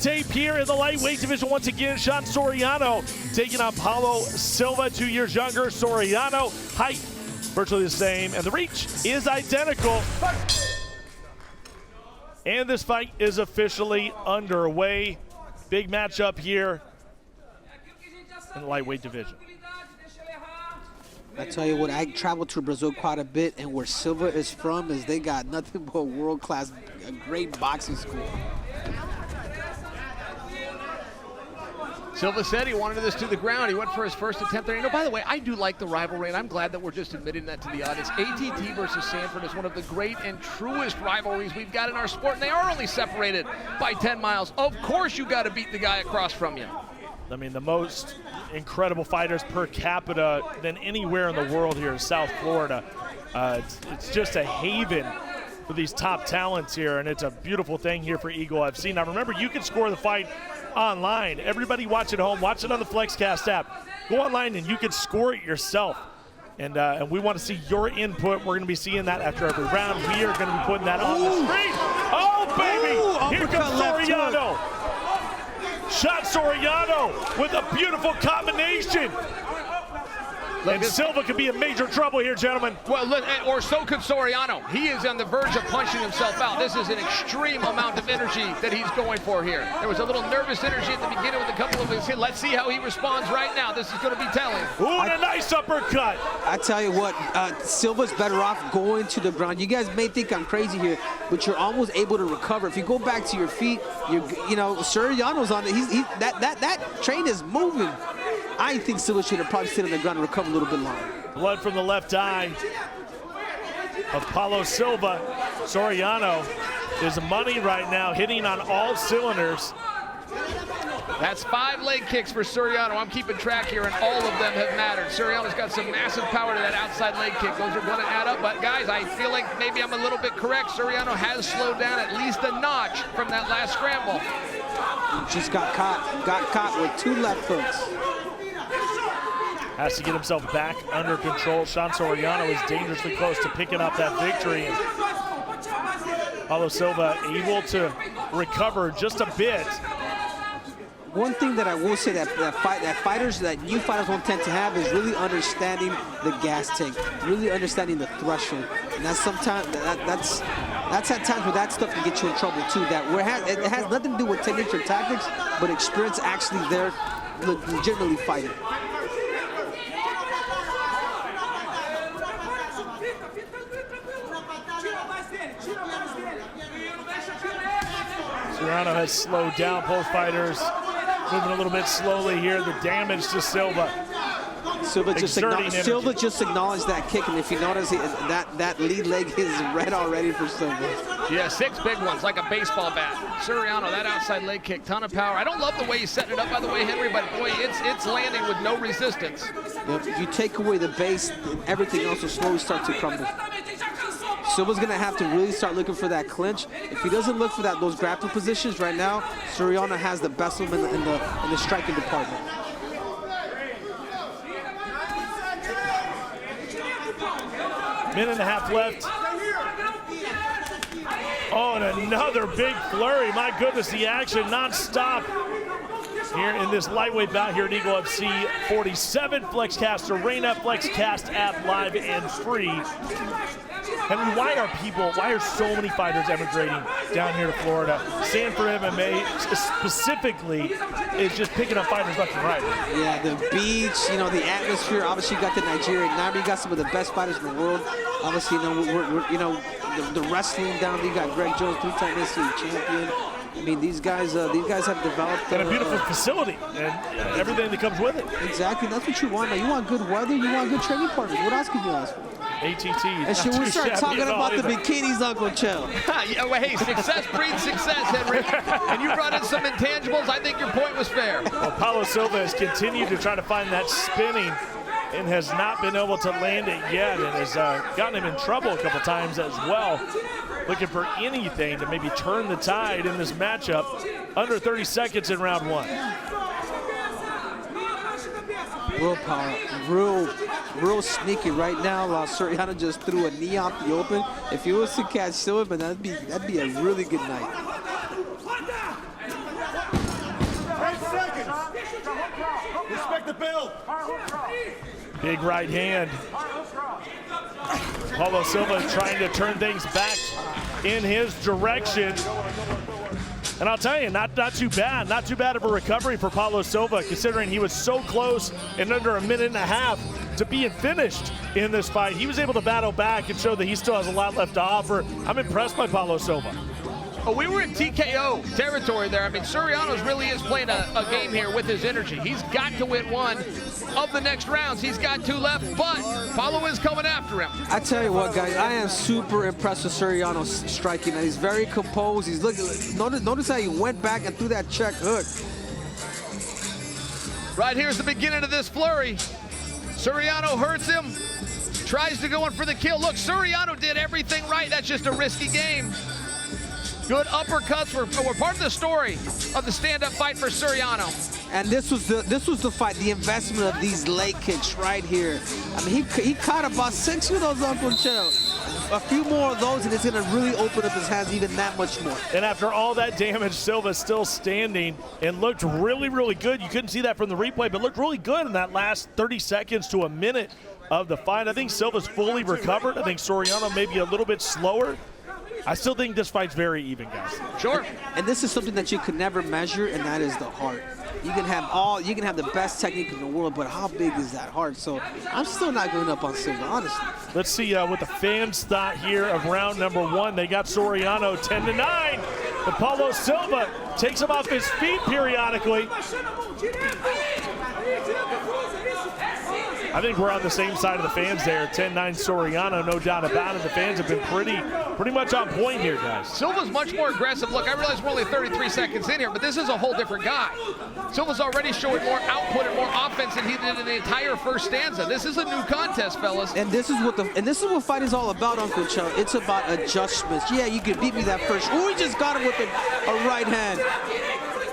Tape here in the lightweight division once again. Sean Soriano taking on Paulo Silva, 2 years younger. Soriano, height virtually the same, and the reach is identical. And this fight is officially underway. Big matchup here in the lightweight division. I tell you what, I traveled to Brazil quite a bit, and where Silva is from is they got nothing but world-class, a great boxing school. Silva said he wanted this to the ground. He went for his first attempt there. You know, by the way, I do like the rivalry, and I'm glad that we're just admitting that to the audience. ATT versus Sanford is one of the great and truest rivalries we've got in our sport, and they are only separated by 10 miles. Of course you got to beat the guy across from you. I mean, the most incredible fighters per capita than anywhere in the world here in South Florida. It's just a haven for these top talents here, and it's a beautiful thing here for Eagle FC. Now remember, you can score the fight online. Everybody watch at home, watch it on the FlexCast app. Go online and you can score it yourself. And we want to see your input. We're going to be seeing that after every round. We are going to be putting that on the screen. Oh, baby! Here comes Soriano. Shot Soriano with a beautiful combination. And Silva could be in major trouble here, gentlemen. Well, look, or so could Soriano. He is on the verge of punching himself out. This is an extreme amount of energy that he's going for here. There was a little nervous energy at the beginning with a couple of his hits. Let's see how he responds right now. This is going to be telling. Ooh, and a nice uppercut. I tell you what, Silva's better off going to the ground. You guys may think I'm crazy here, but you're almost able to recover. If you go back to your feet, you know, Soriano's on it. That train is moving. I think Silva should have probably stayed on the ground and recovered a little bit longer. Blood from the left eye of Paulo Silva. Soriano is money right now, hitting on all cylinders. That's 5 leg kicks for Soriano. I'm keeping track here, and all of them have mattered. Soriano's got some massive power to that outside leg kick. Those are going to add up, but guys, I feel like maybe I'm a little bit correct. Soriano has slowed down at least a notch from that last scramble. He just got caught with 2 left hooks. Has to get himself back under control. Sean Soriano is dangerously close to picking up that victory. And Paulo Silva able to recover just a bit. One thing that I will say that new fighters don't tend to have is really understanding the gas tank, really understanding the threshold. And that's sometimes that's at times where that stuff can get you in trouble too. It has nothing to do with techniques or tactics, but experience actually there legitimately fighting. Soriano has slowed down. Both fighters moving a little bit slowly here. The damage to Silva. Silva just acknowledged that kick, and if you notice, that lead leg is red already for Silva. Yeah, 6 big ones, like a baseball bat. Soriano, that outside leg kick, ton of power. I don't love the way he's setting it up, by the way, Henry, but boy, it's landing with no resistance. Yep, if you take away the base, everything else will slowly start to crumble. Silva's gonna have to really start looking for that clinch. If he doesn't look for those grappling positions right now, Soriano has the best of them in the striking department. Minute and a half left. Oh, and another big flurry. My goodness, the action non-stop here in this lightweight bout here at Eagle FC 47. FlexCast Arena, FlexCast app live and free. Henry, why are so many fighters emigrating down here to Florida? Sanford MMA specifically is just picking up fighters left and right. Yeah, the beach, you know, the atmosphere. Obviously, you got the Nigerian Nabi, you got some of the best fighters in the world. Obviously, the wrestling down there. You got Greg Jones, 3-time NCAA champion. I mean, these guys have developed and a beautiful facility and everything that comes with it. Exactly, that's what you want. Now, you want good weather, you want good training partners. What else can you ask for? ATT. And should we start talking about the bikinis, Uncle Chell? Yeah, well, hey, success breeds success, Henry. And you brought in some intangibles. I think your point was fair. Well, Paulo Silva has continued to try to find that spinning and has not been able to land it yet, and has gotten him in trouble a couple times as well. Looking for anything to maybe turn the tide in this matchup. Under 30 seconds in round 1. Willpower, real sneaky right now. Soriano just threw a knee off the open. If he was to catch Silva, that'd be a really good night. Respect the bell. Big right hand. Paulo Silva trying to turn things back in his direction. And I'll tell you, not too bad. Not too bad of a recovery for Paulo Silva, considering he was so close in under a minute and a half to being finished in this fight. He was able to battle back and show that he still has a lot left to offer. I'm impressed by Paulo Silva. Oh, we were in TKO territory there. I mean, Soriano really is playing a game here with his energy. He's got to win one of the next rounds. He's got 2 left, but Paulo is coming after him. I tell you what, guys, I am super impressed with Soriano's striking. He's very composed. He's looking. Notice how he went back and threw that check hook. Right here's the beginning of this flurry. Soriano hurts him, tries to go in for the kill. Look, Soriano did everything right. That's just a risky game. Good uppercuts were part of the story of the stand-up fight for Soriano. And this was the fight, the investment of these leg kicks right here. I mean, he caught about 6 of those, Uncle Chell. A few more of those, and it's going to really open up his hands even that much more. And after all that damage, Silva's still standing and looked really, really good. You couldn't see that from the replay, but looked really good in that last 30 seconds to a minute of the fight. I think Silva's fully recovered. I think Soriano may be a little bit slower. I still think this fight's very even, guys. Sure. And this is something that you can never measure, and that is the heart. You can have the best technique in the world, but how big is that heart? So I'm still not going up on Silva, honestly. Let's see what the fans thought here of round number 1. They got Soriano 10-9. But Paulo Silva takes him off his feet periodically. I think we're on the same side of the fans there. 10-9 Soriano, no doubt about it. The fans have been pretty much on point here, guys. Silva's much more aggressive. Look, I realize we're only 33 seconds in here, but this is a whole different guy. Silva's already showing more output and more offense than he did in the entire first stanza. This is a new contest, fellas. And this is what fight is all about, Uncle Chuck. It's about adjustments. Yeah, you can beat me that first. Oh, he just got him with a right hand.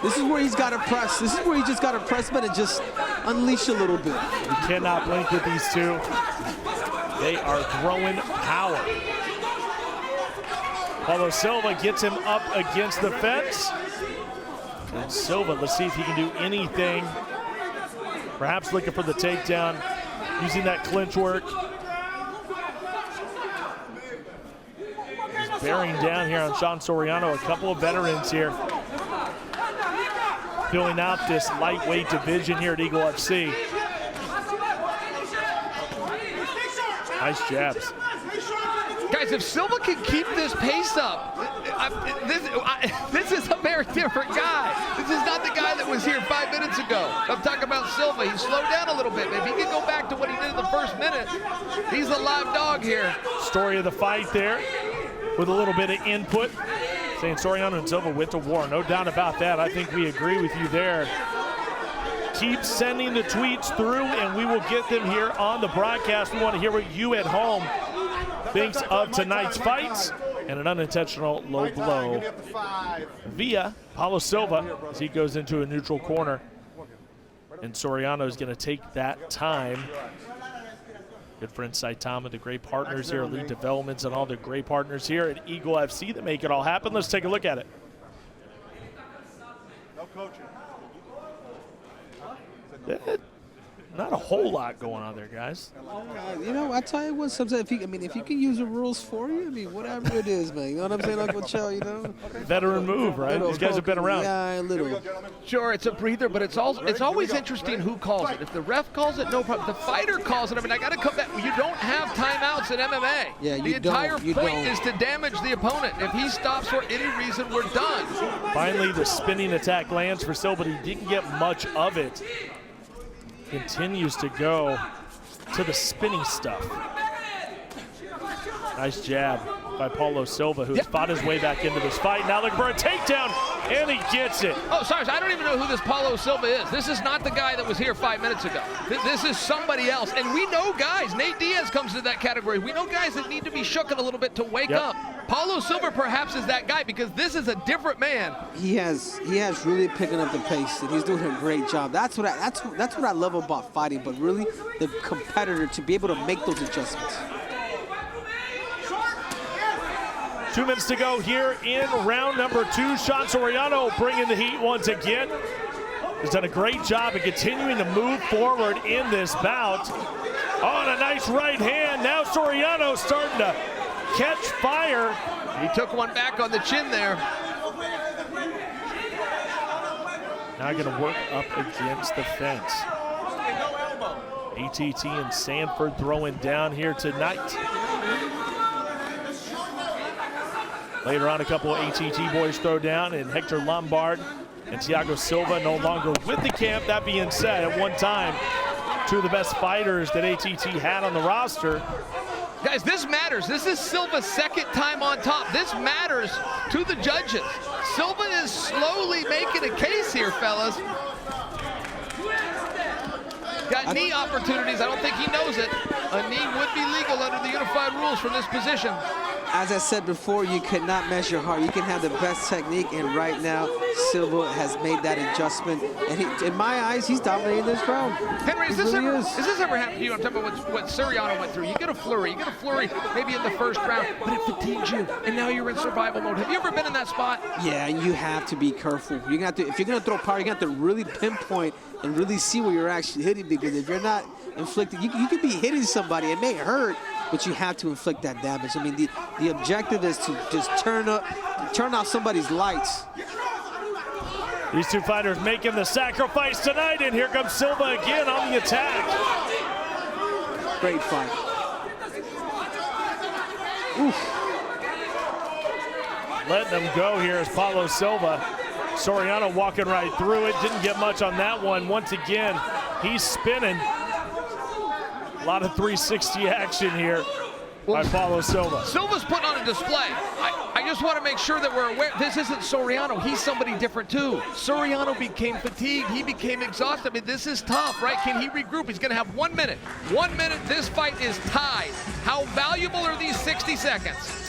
This is where he's got to press. This is where he just got to press, but and just unleash a little bit. You cannot blink with these two. They are throwing power. Paulo Silva gets him up against the fence. And Silva, let's see if he can do anything. Perhaps looking for the takedown, using that clinch work. He's bearing down here on Sean Soriano. A couple of veterans here filling out this lightweight division here at Eagle FC. Nice jabs. Guys, if Silva can keep this pace up, this is a very different guy. This is not the guy that was here 5 minutes ago. I'm talking about Silva. He slowed down a little bit. If he can go back to what he did in the first minute, he's a live dog here. Story of the fight there with a little bit of input. Saying Soriano and Silva went to war. No doubt about that. I think we agree with you there. Keep sending the tweets through, and we will get them here on the broadcast. We want to hear what you at home thinks of tonight's fights and an unintentional low blow via Paulo Silva as he goes into a neutral corner. And Soriano is going to take that time. Good friend Saitama, the great partners here, Elite Developments, and all the great partners here at Eagle FC that make it all happen. Let's take a look at it. No coaching. Not a whole lot going on there, guys. You know, I tell you what, sometimes if you can use the rules for you, I mean, whatever it is, man. You know what I'm saying, Uncle Chell, you know? Veteran move, right? These guys have been around. Yeah, a little. Sure, it's a breather, but it's always interesting who calls it. If the ref calls it, no problem. If the fighter calls it, I mean, I got to come back. You don't have timeouts in MMA. Yeah, the entire point is to damage the opponent. If he stops for any reason, we're done. Finally, the spinning attack lands for Silva, but he didn't get much of it. Continues to go to the spinny stuff. Nice jab by Paulo Silva, who's fought his way back into this fight. Now looking for a takedown, and he gets it. Oh, sorry, I don't even know who this Paulo Silva is. This is not the guy that was here 5 minutes ago. This is somebody else. And we know guys, Nate Diaz comes into that category. We know guys that need to be shooken a little bit to wake up. Paulo Silva perhaps is that guy because this is a different man. He has really picking up the pace, and he's doing a great job. That's what I love about fighting, but really the competitor to be able to make those adjustments. 2 minutes to go here in round number 2. Sean Soriano bringing the heat once again. has done a great job of continuing to move forward in this bout. Oh, and a nice right hand. Now Soriano starting to catch fire. He took one back on the chin there. Now going to work up against the fence. ATT and Sanford throwing down here tonight. Later on, a couple of ATT boys throw down, and Hector Lombard and Thiago Silva no longer with the camp. That being said, at one time, two of the best fighters that ATT had on the roster. Guys, this matters. This is Silva's second time on top. This matters to the judges. Silva is slowly making a case here, fellas. Got knee opportunities. I don't think he knows it. A knee would be legal under the unified rules from this position. As I said before, you cannot measure hard. You can have the best technique, and right now, Silva has made that adjustment. And he, in my eyes, he's dominating this round. Henry, has this ever happened to you? I'm talking about what Soriano went through. You get a flurry maybe in the first round, but it fatigues you, and now you're in survival mode. Have you ever been in that spot? Yeah, you have to be careful. You're gonna have to, if you're gonna throw power, you're gonna have to really pinpoint and really see where you're actually hitting, because if you're not inflicting, you could be hitting somebody. It may hurt, but you have to inflict that damage. I mean, the objective is to just turn off somebody's lights. These two fighters making the sacrifice tonight, and here comes Silva again on the attack. Great fight. Oof. Letting them go here is Paulo Silva. Soriano walking right through it. Didn't get much on that one. Once again, he's spinning. A lot of 360 action here by Paulo Silva. Silva's putting on a display. I just want to make sure that we're aware. This isn't Soriano. He's somebody different too. Soriano became fatigued. He became exhausted. I mean, this is tough, right? Can he regroup? He's going to have 1 minute. 1 minute. This fight is tied. How valuable are these 60 seconds?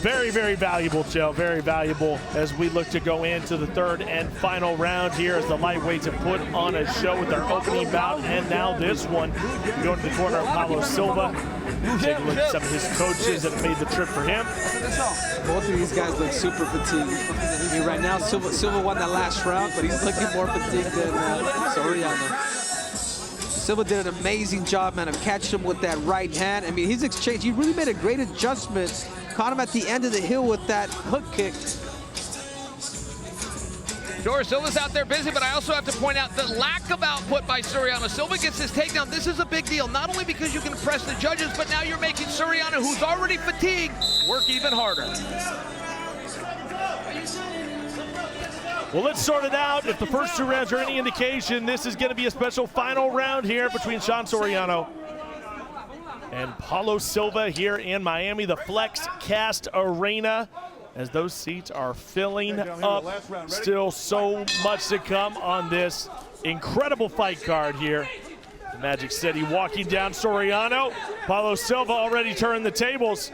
Very, very valuable, Joe. Very valuable as we look to go into the third and final round here as the lightweights have put on a show with their opening bout, and now this one. We go to the corner of Paulo Silva. Take a look at some of his coaches that made the trip for him. Both of these guys look super fatigued. I mean, right now, Silva won that last round, but he's looking more fatigued than Soriano. Silva did an amazing job, man, of catching him with that right hand. I mean, his exchange, he really made a great adjustment. Caught him at the end of the hill with that hook kick. Sure, Silva's out there busy, but I also have to point out the lack of output by Soriano. Silva gets his takedown. This is a big deal, not only because you can press the judges, but now you're making Soriano, who's already fatigued, work even harder. Well, let's sort it out. If the first two rounds are any indication, this is going to be a special final round here between Sean Soriano and Paulo Silva here in Miami, the Flex Cast Arena, as those seats are filling up. Still so much to come on this incredible fight card here. Magic City walking down Soriano. Paulo Silva already turned the tables.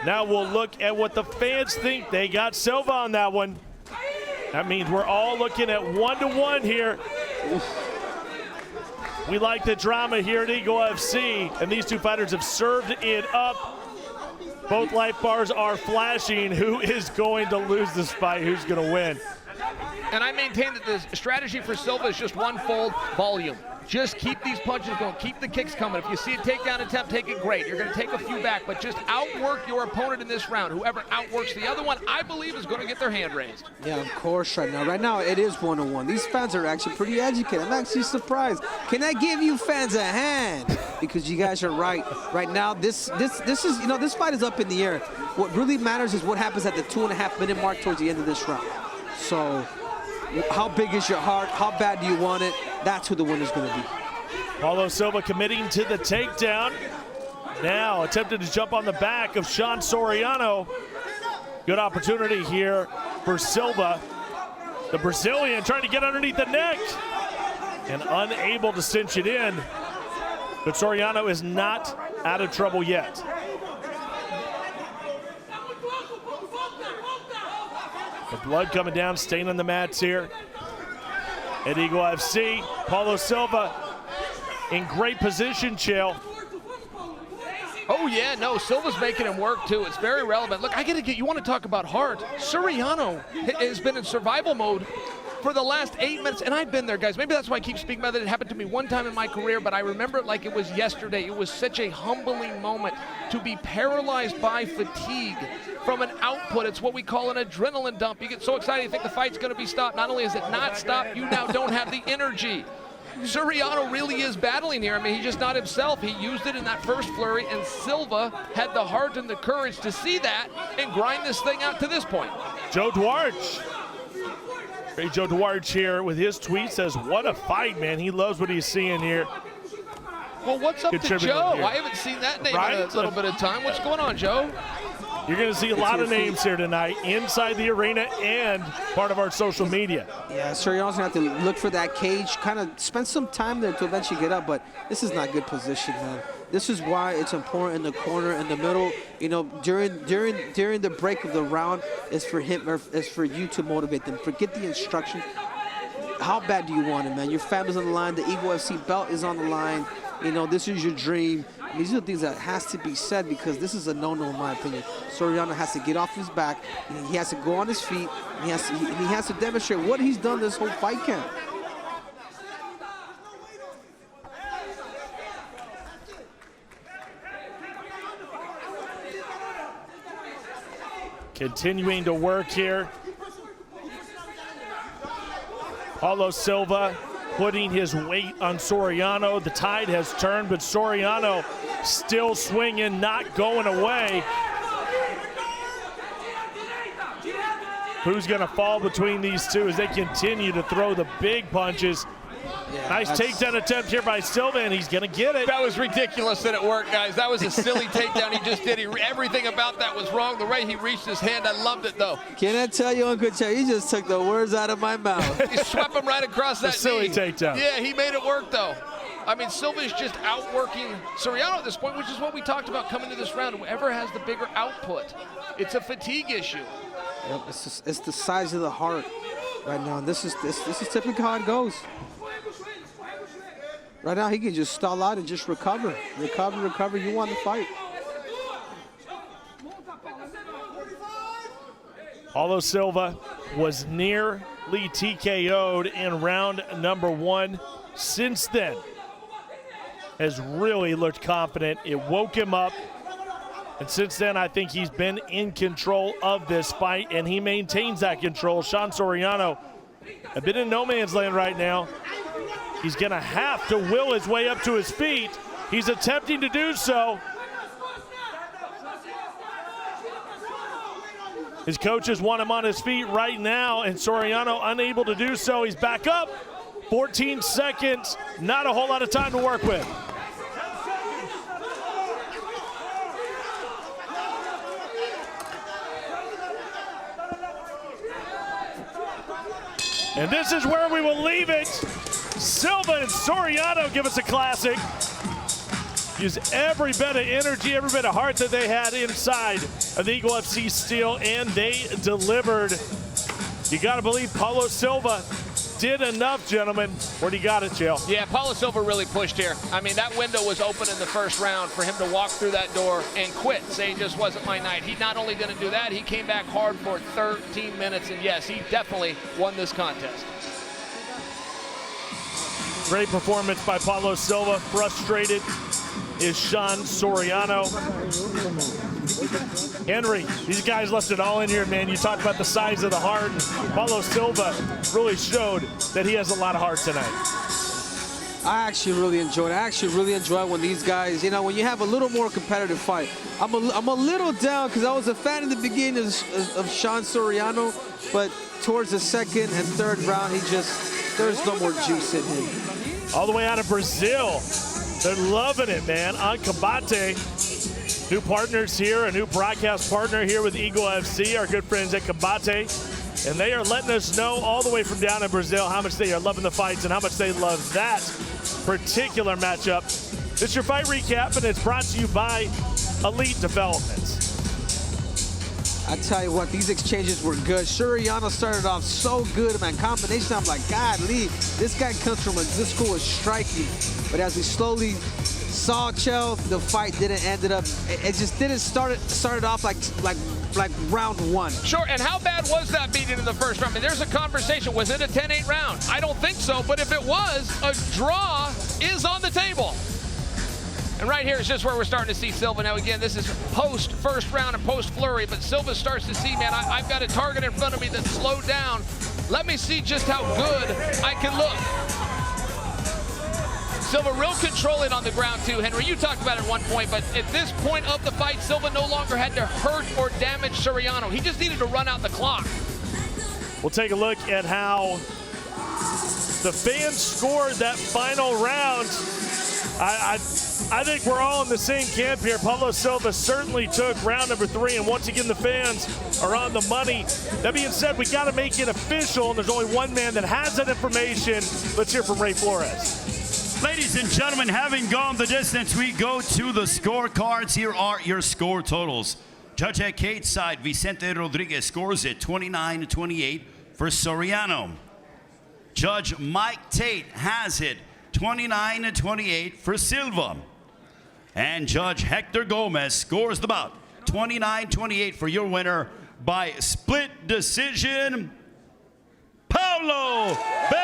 Now we'll look at what the fans think. They got Silva on that one. That means we're all looking at 1-1 here. We like the drama here at Eagle FC, and these two fighters have served it up. Both life bars are flashing. Who is going to lose this fight? Who's going to win? And I maintain that the strategy for Silva is just one-fold: volume. Just keep these punches going. Keep the kicks coming. If you see a takedown attempt, take it great. You're going to take a few back, but just outwork your opponent in this round. Whoever outworks the other one, I believe, is going to get their hand raised. Yeah, of course, right now. Right now, it is 1-1. These fans are actually pretty educated. I'm actually surprised. Can I give you fans a hand? Because you guys are right. Right now, this is, you know, this fight is up in the air. What really matters is what happens at the 2.5-minute mark towards the end of this round. So, how big is your heart? How bad do you want it? That's who the winner's going to be. Paulo Silva committing to the takedown. Now attempted to jump on the back of Sean Soriano. Good opportunity here for Silva. The Brazilian trying to get underneath the neck and unable to cinch it in. But Soriano is not out of trouble yet. The blood coming down, staining the mats here at Eagle FC. Paulo Silva in great position, Chael. Oh, yeah, no, Silva's making him work, too. It's very relevant. Look, you want to talk about heart. Soriano has been in survival mode for the last 8 minutes, and I've been there, guys. Maybe that's why I keep speaking about it. It happened to me one time in my career, but I remember it like it was yesterday. It was such a humbling moment to be paralyzed by fatigue from an output. It's what we call an adrenaline dump. You get so excited you think the fight's going to be stopped. Not only is it not stopped, you now don't have the energy. Soriano really is battling here. I mean, he's just not himself. He used it in that first flurry, and Silva had the heart and the courage to see that and grind this thing out to this point. Joe Dwarch. Great Joe Dwarch here with his tweet says, what a fight, man. He loves what he's seeing here. Well, what's up to Joe? I haven't seen that name in a little bit of time. What's going on, Joe? You're going to see a lot of names here tonight inside the arena and part of our social media. Yeah, Soriano's going to have to look for that cage, kind of spend some time there to eventually get up, but this is not good position, man. This is why it's important in the corner, in the middle. You know, during the break of the round, is for him or is for you to motivate them. Forget the instruction. How bad do you want it, man? Your family's on the line. The Eagle FC belt is on the line. You know, this is your dream. These are the things that has to be said because this is a no-no in my opinion. Soriano has to get off his back. He has to go on his feet. He has to demonstrate what he's done this whole fight camp. Continuing to work here. Paulo Silva putting his weight on Soriano. The tide has turned, but Soriano still swinging, not going away. Who's going to fall between these two as they continue to throw the big punches? Yeah, nice takedown attempt here by Silva, and he's going to get it. That was ridiculous that it worked, guys. That was a silly takedown he just did. Everything about that was wrong. The way he reached his hand, I loved it, though. Can I tell you, Uncle Joe, you just took the words out of my mouth. He swept him right across that silly knee. Takedown. Yeah, he made it work, though. I mean, Silva's just outworking Soriano at this point, which is what we talked about coming to this round. Whoever has the bigger output, it's a fatigue issue. Yep, it's the size of the heart right now. And this is typically how it goes. Right now, he can just stall out and just recover. Recover. You want to fight. Paulo Silva was nearly TKO'd in round number 1. Since then, has really looked confident. It woke him up. And since then, I think he's been in control of this fight, and he maintains that control. Sean Soriano, a bit in no man's land right now. He's going to have to will his way up to his feet. He's attempting to do so. His coaches want him on his feet right now, and Soriano unable to do so. He's back up. 14 seconds, not a whole lot of time to work with. And this is where we will leave it. Silva and Soriano give us a classic. Use every bit of energy, every bit of heart that they had inside of the Eagle FC steel, and they delivered. You got to believe Paulo Silva did enough, gentlemen. Where do you got it, Chael? Yeah, Paulo Silva really pushed here. I mean, that window was open in the first round for him to walk through that door and quit, say it just wasn't my night. He not only didn't do that, he came back hard for 13 minutes, and yes, he definitely won this contest. Great performance by Paulo Silva. Frustrated is Sean Soriano. Henry, these guys left it all in here, man. You talked about the size of the heart. Paulo Silva really showed that he has a lot of heart tonight. I actually really enjoyed it. I actually really enjoy when these guys, you know, when you have a little more competitive fight. I'm a little down because I was a fan in the beginning of Sean Soriano, but towards the second and third round, there's no more juice in him. All the way out of Brazil. They're loving it, man. On Combate, new partners here, a new broadcast partner here with Eagle FC, our good friends at Combate. And they are letting us know all the way from down in Brazil how much they are loving the fights and how much they love that particular matchup. This is your fight recap, and it's brought to you by Elite Developments. I tell you what, these exchanges were good. Soriano started off so good, man. Combination, I'm like, God, Lee, this guy comes from a good school of striking. But as he slowly saw Chael, the fight didn't ended up. It just didn't started off like round one. Sure, and how bad was that beating in the first round? I mean, there's a conversation. Was it a 10-8 round? I don't think so, but if it was, a draw is on the table. And right here is just where we're starting to see Silva. Now, again, this is post first round and post flurry, but Silva starts to see, man, I've got a target in front of me that's slowed down. Let me see just how good I can look. Silva real controlling on the ground too. Henry, you talked about it at one point, but at this point of the fight, Silva no longer had to hurt or damage Soriano. He just needed to run out the clock. We'll take a look at how the fans scored that final round. I think we're all in the same camp here. Paulo Silva certainly took round number 3, and once again, the fans are on the money. That being said, we got to make it official, and there's only one man that has that information. Let's hear from Ray Flores. Ladies and gentlemen, having gone the distance, we go to the scorecards. Here are your score totals. Judge at Kate's side, Vicente Rodriguez scores it 29-28 for Soriano. Judge Mike Tate has it 29-28 for Silva. And Judge Hector Gomez scores the bout 29-28 for your winner by split decision, Paulo bello